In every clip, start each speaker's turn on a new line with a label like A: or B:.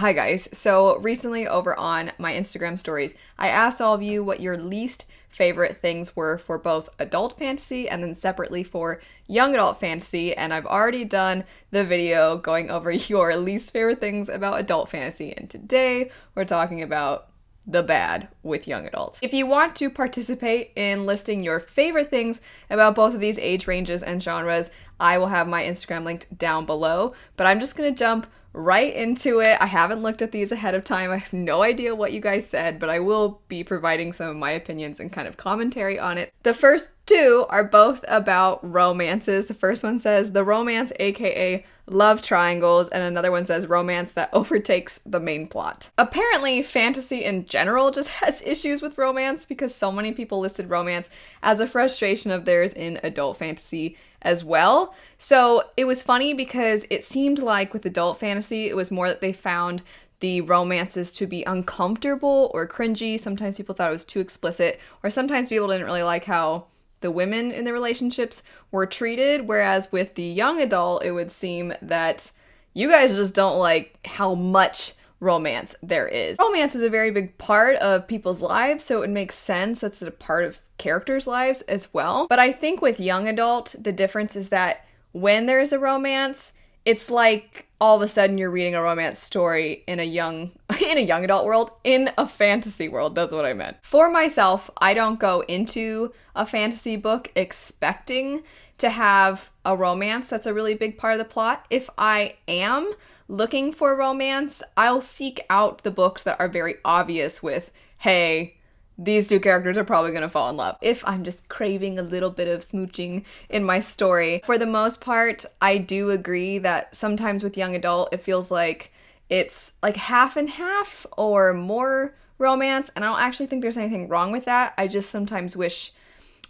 A: Hi guys. So recently over on my Instagram stories, I asked all of you what your least favorite things were for both adult fantasy and then separately for young adult fantasy, and I've already done the video going over your least favorite things about adult fantasy, and today we're talking about the bad with young adults. If you want to participate in listing your favorite things about both of these age ranges and genres, I will have my Instagram linked down below, but I'm just gonna jump right into it. I haven't looked at these ahead of time. I have no idea what you guys said, but I will be providing some of my opinions and kind of commentary on it. The first two are both about romances. The first one says the romance, aka love triangles, and another one says romance that overtakes the main plot. Apparently, fantasy in general just has issues with romance because so many people listed romance as a frustration of theirs in adult fantasy as well. So it was funny because it seemed like with adult fantasy, it was more that they found the romances to be uncomfortable or cringy. Sometimes people thought it was too explicit, or sometimes people didn't really like how the women in the relationships were treated, whereas with the young adult, it would seem that you guys just don't like how much romance there is. Romance is a very big part of people's lives, so it makes sense that's a part of characters' lives as well. But I think with young adult, the difference is that when there's a romance, it's like all of a sudden you're reading a romance story in a young adult world, in a fantasy world. That's what I meant. For myself, I don't go into a fantasy book expecting to have a romance that's a really big part of the plot. If I am looking for romance, I'll seek out the books that are very obvious with, hey, these two characters are probably going to fall in love. If I'm just craving a little bit of smooching in my story. For the most part, I do agree that sometimes with young adult, it feels like it's like half and half or more romance. And I don't actually think there's anything wrong with that. I just sometimes wish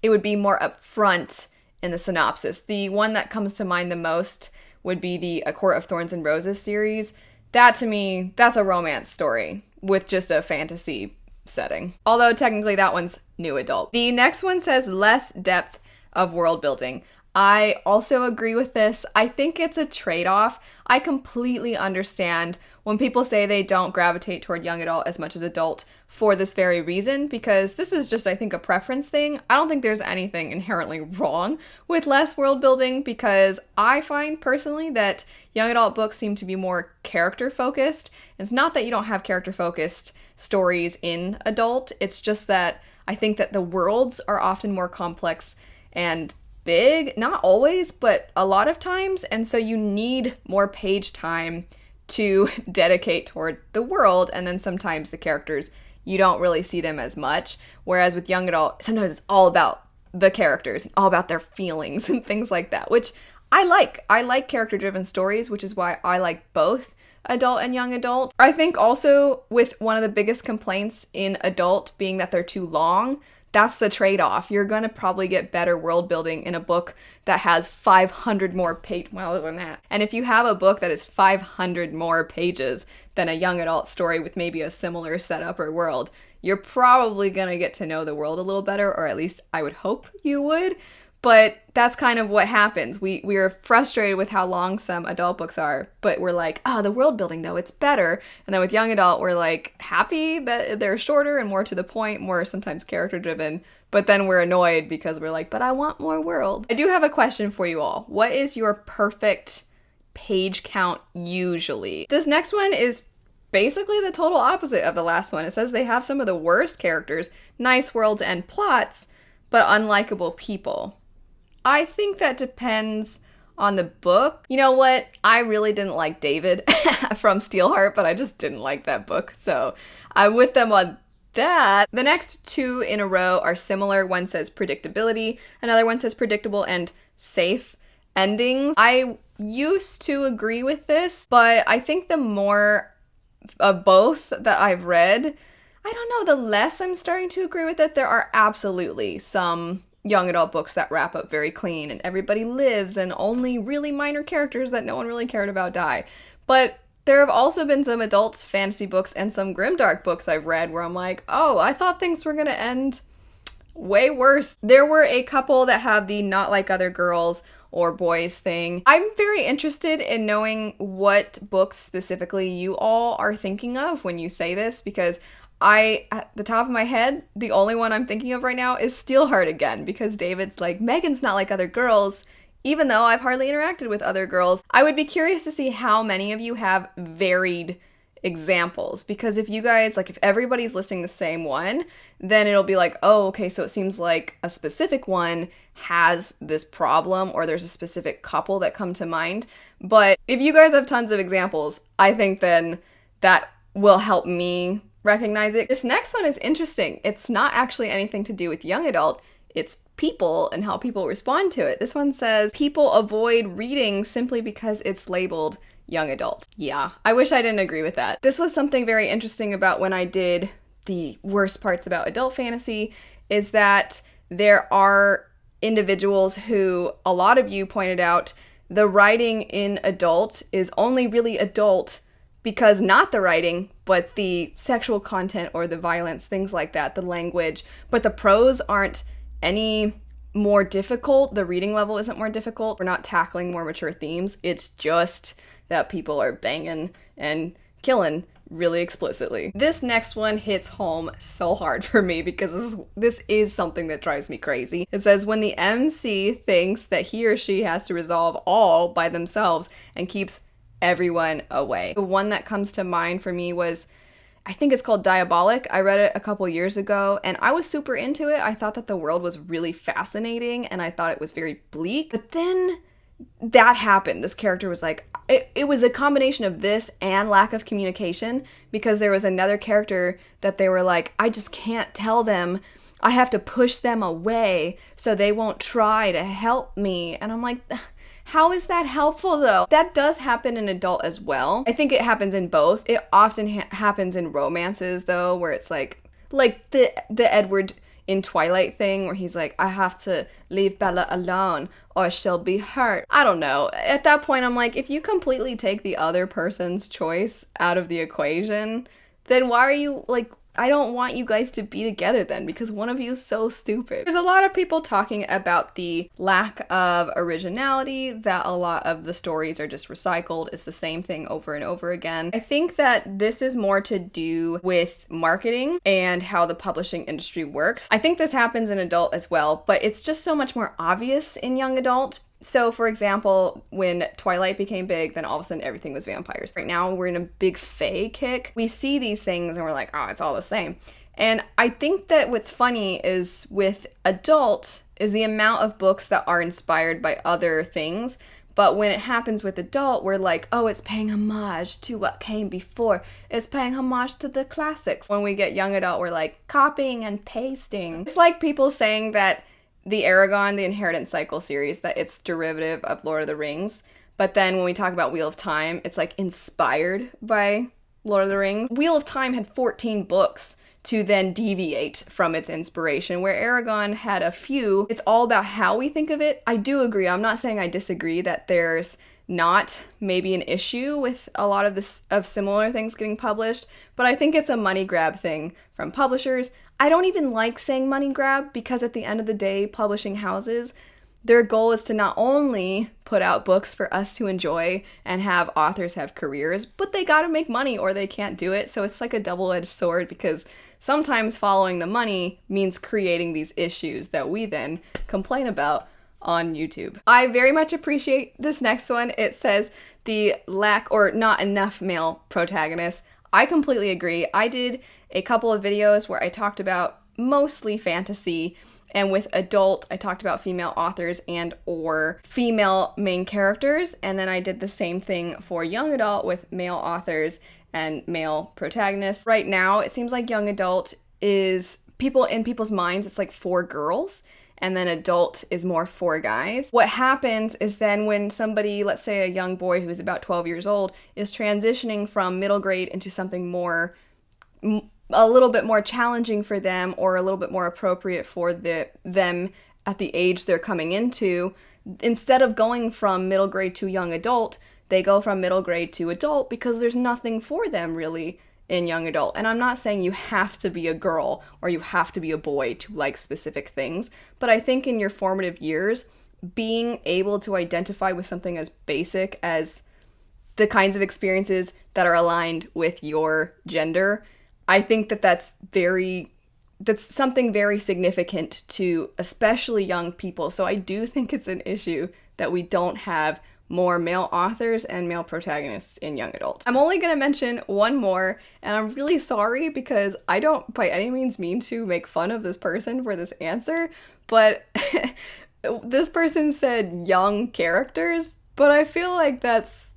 A: it would be more upfront in the synopsis. The one that comes to mind the most would be the A Court of Thorns and Roses series. That to me, that's a romance story with just a fantasy setting. Although technically that one's new adult. The next one says less depth of world building. I also agree with this. I think it's a trade-off. I completely understand when people say they don't gravitate toward young adult as much as adult for this very reason, because this is just, I think, a preference thing. I don't think there's anything inherently wrong with less world building, because I find personally that young adult books seem to be more character focused. It's not that you don't have character focused stories in adult, it's just that I think that the worlds are often more complex and big, not always, but a lot of times, and so you need more page time to dedicate toward the world, and then sometimes the characters, you don't really see them as much, whereas with young adult, sometimes it's all about the characters, all about their feelings and things like that, which I like. I like character-driven stories, which is why I like both adult and young adult. I think also with one of the biggest complaints in adult being that they're too long, that's the trade-off. You're gonna probably get better world building in a book that has 500 more pages, well, than that. And if you have a book that is 500 more pages than a young adult story with maybe a similar setup or world, you're probably gonna get to know the world a little better, or at least I would hope you would. But that's kind of what happens. We are frustrated with how long some adult books are, but we're like, oh, the world building though, it's better. And then with young adult, we're like happy that they're shorter and more to the point, more sometimes character driven. But then we're annoyed because we're like, but I want more world. I do have a question for you all. What is your perfect page count usually? This next one is basically the total opposite of the last one. It says they have some of the worst characters, nice worlds and plots, but unlikable people. I think that depends on the book. You know what? I really didn't like David from Steelheart, but I just didn't like that book. So I'm with them on that. The next two in a row are similar. One says predictability. Another one says predictable and safe endings. I used to agree with this, but I think the more of both that I've read, I don't know, the less I'm starting to agree with it. There are absolutely some young adult books that wrap up very clean and everybody lives and only really minor characters that no one really cared about die. But there have also been some adult fantasy books and some grimdark books I've read where I'm like, oh, I thought things were gonna end way worse. There were a couple that have the Not Like Other Girls or boys thing. I'm very interested in knowing what books specifically you all are thinking of when you say this, because at the top of my head, the only one I'm thinking of right now is Steelheart again, because David's like, Megan's not like other girls, even though I've hardly interacted with other girls. I would be curious to see how many of you have varied examples, because if you guys, like, if everybody's listing the same one, then it'll be like, oh, okay, so it seems like a specific one has this problem, or there's a specific couple that come to mind. But if you guys have tons of examples, I think then that will help me recognize it. This next one is interesting. It's not actually anything to do with young adult. It's people and how people respond to it. This one says, people avoid reading simply because it's labeled young adult. Yeah, I wish I didn't agree with that. This was something very interesting about when I did the worst parts about adult fantasy, is that there are individuals who, a lot of you pointed out, the writing in adult is only really adult because not the writing, but the sexual content or the violence, things like that, the language, but the prose aren't any more difficult. The reading level isn't more difficult. We're not tackling more mature themes. It's just that people are banging and killing really explicitly. This next one hits home so hard for me because this is something that drives me crazy. It says, when the MC thinks that he or she has to resolve all by themselves and keeps everyone away. The one that comes to mind for me was, I think it's called Diabolic. I read it a couple years ago and I was super into it. I thought that the world was really fascinating and I thought it was very bleak. But then that happened. This character was like, it was a combination of this and lack of communication, because there was another character that they were like, I just can't tell them. I have to push them away so they won't try to help me. And I'm like, how is that helpful though? That does happen in adult as well. I think it happens in both. It often happens in romances though, where it's like the Edward in Twilight thing where he's like, I have to leave Bella alone or she'll be hurt. I don't know. At that point, I'm like, if you completely take the other person's choice out of the equation, then why are you like, I don't want you guys to be together then, because one of you is so stupid. There's a lot of people talking about the lack of originality, that a lot of the stories are just recycled. It's the same thing over and over again. I think that this is more to do with marketing and how the publishing industry works. I think this happens in adult as well, but it's just so much more obvious in young adult. So, for example, when Twilight became big, then all of a sudden everything was vampires. Right now, we're in a big fae kick. We see these things and we're like, oh, it's all the same. And I think that what's funny is with adult is the amount of books that are inspired by other things. But when it happens with adult, we're like, oh, it's paying homage to what came before. It's paying homage to the classics. When we get young adult, we're like copying and pasting. It's like people saying that the Aragon, the Inheritance Cycle series, that it's derivative of Lord of the Rings. But then when we talk about Wheel of Time, it's like inspired by Lord of the Rings. Wheel of Time had 14 books to then deviate from its inspiration, where Aragon had a few. It's all about how we think of it. I do agree. I'm not saying I disagree that there's not maybe an issue with a lot of similar things getting published, but I think it's a money grab thing from publishers. I don't even like saying money grab, because at the end of the day, publishing houses, their goal is to not only put out books for us to enjoy and have authors have careers, but they gotta make money or they can't do it. So it's like a double-edged sword, because sometimes following the money means creating these issues that we then complain about on YouTube. I very much appreciate this next one. It says the lack or not enough male protagonists. I completely agree. I did a couple of videos where I talked about mostly fantasy, and with adult, I talked about female authors and or female main characters, and then I did the same thing for young adult with male authors and male protagonists. Right now, it seems like young adult is in people's minds, it's like for girls, and then adult is more for guys. What happens is then when somebody, let's say a young boy who's about 12 years old, is transitioning from middle grade into something more, a little bit more challenging for them or a little bit more appropriate for them at the age they're coming into, instead of going from middle grade to young adult, they go from middle grade to adult because there's nothing for them really in young adult. And I'm not saying you have to be a girl or you have to be a boy to like specific things, but I think in your formative years, being able to identify with something as basic as the kinds of experiences that are aligned with your gender, I think that that's something very significant to especially young people. So I do think it's an issue that we don't have more male authors and male protagonists in young adult. I'm only going to mention one more, and I'm really sorry because I don't by any means mean to make fun of this person for this answer, but this person said young characters, but I feel like that's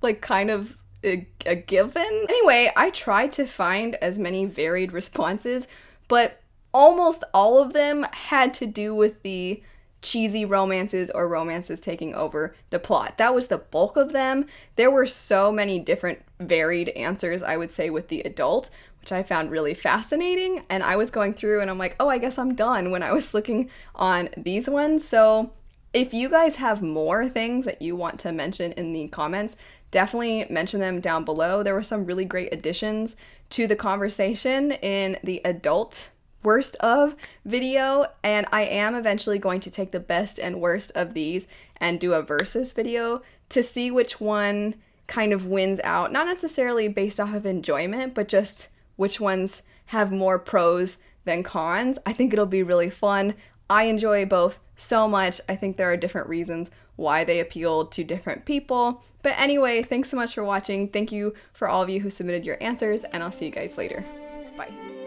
A: like kind of a given. Anyway, I tried to find as many varied responses, but almost all of them had to do with the cheesy romances or romances taking over the plot. That was the bulk of them. There were so many different varied answers, I would say, with the adult, which I found really fascinating. And I was going through and I'm like, oh, I guess I'm done when I was looking on these ones. So if you guys have more things that you want to mention in the comments, definitely mention them down below. There were some really great additions to the conversation in the adult worst of video, and I am eventually going to take the best and worst of these and do a versus video to see which one kind of wins out, not necessarily based off of enjoyment, but just which ones have more pros than cons. I think it'll be really fun. I enjoy both so much. I think there are different reasons why they appeal to different people. But anyway, thanks so much for watching. Thank you for all of you who submitted your answers, and I'll see you guys later. Bye.